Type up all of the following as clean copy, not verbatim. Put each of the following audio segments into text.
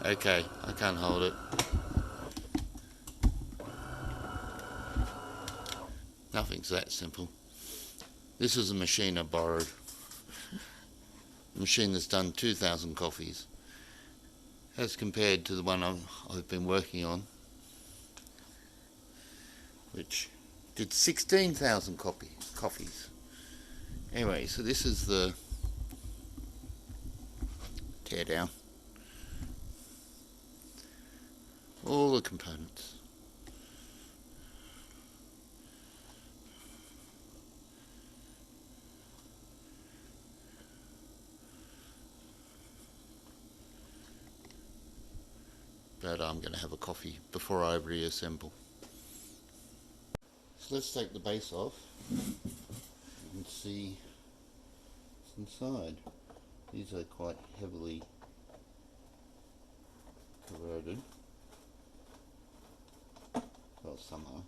Okay, I can't hold it. Nothing's that simple. This is a machine I borrowed. A machine that's done 2,000 coffees. As compared to the one I've been working on, which did 16,000 coffees. Anyway, so this is the teardown. All the components. But I'm going to have a coffee before I reassemble. So let's take the base off and see what's inside. These are quite heavily corroded. Well, some are.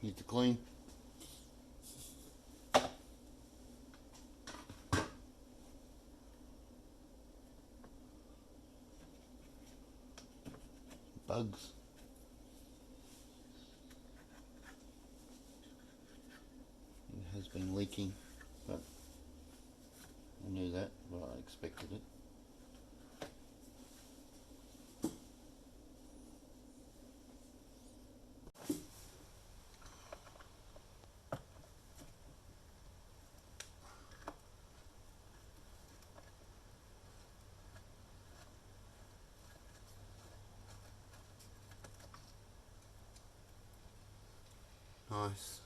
Need to clean. Bugs. It has been leaking, but I knew that, but I expected it. Nice.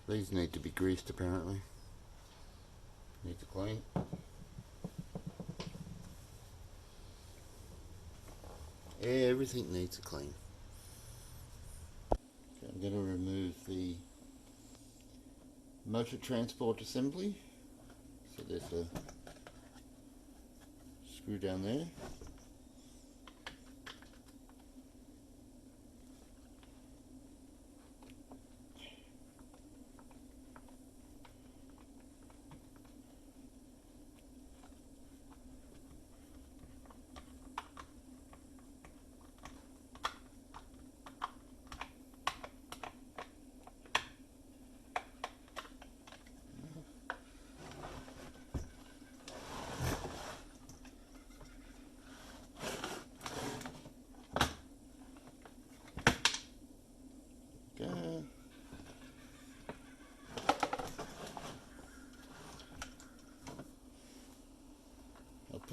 These need to be greased apparently. Need to clean. Everything needs a clean. Okay, I'm going to remove the motor transport assembly. So there's a screw down there.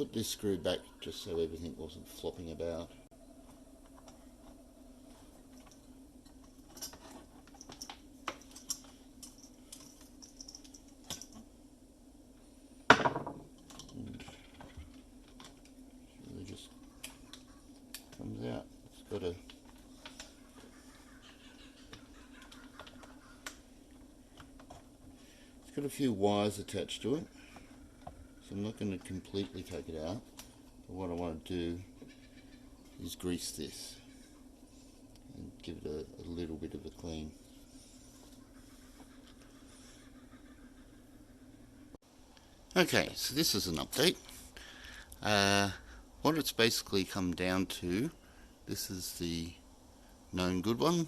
put this screw back just so everything wasn't flopping about. It just comes out. It's got a few wires attached to it, so I'm not going to completely take it out. But what I want to do is grease this and give it a little bit of a clean. Okay, so this is an update. What it's basically come down to, this is the known good one,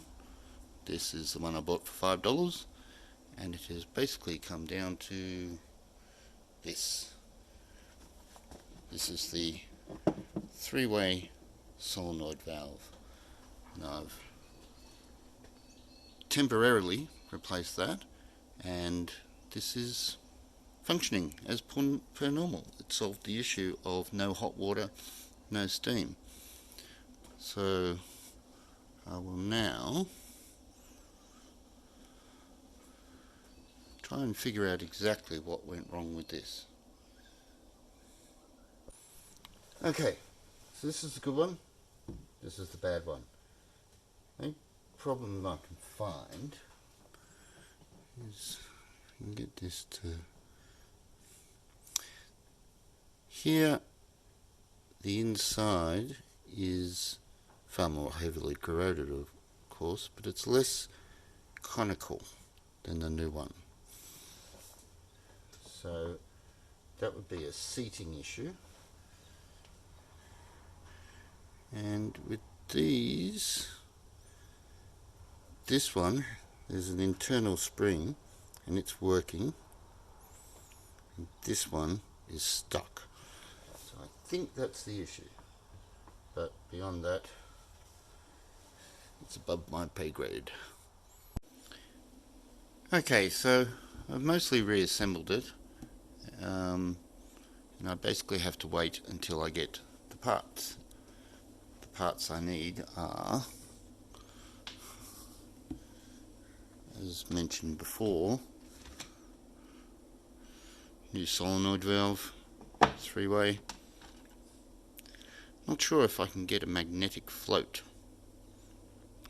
this is the one I bought for $5, and it has basically come down to this. This is the three-way solenoid valve. Now I've temporarily replaced that, and this is functioning as per normal. It solved the issue of no hot water, no steam. So I will now try and figure out exactly what went wrong with this. Okay, so this is the good one, this is the bad one. The only problem I can find is I can get this to here. The inside is far more heavily corroded, of course, but it's less conical than the new one. So that would be a seating issue. And with these, this one, there's an internal spring and it's working. And this one is stuck. So I think that's the issue. But beyond that, it's above my pay grade. Okay, so I've mostly reassembled it. And I basically have to wait until I get the parts. The parts I need are, as mentioned before, new solenoid valve, three-way. Not sure if I can get a magnetic float,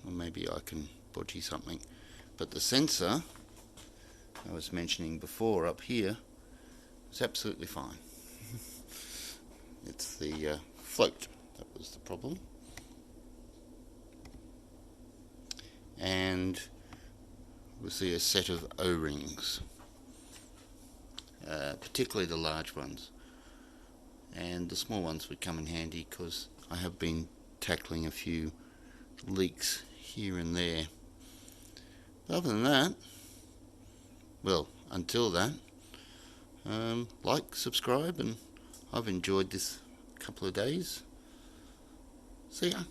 or maybe I can bodgy something, but the sensor I was mentioning before up here is absolutely fine. It's the float that was the problem. And we'll see a set of O-rings, particularly the large ones, and the small ones would come in handy because I have been tackling a few leaks here and there. But other than that, well, until that, like, subscribe, and I've enjoyed this couple of days. See ya.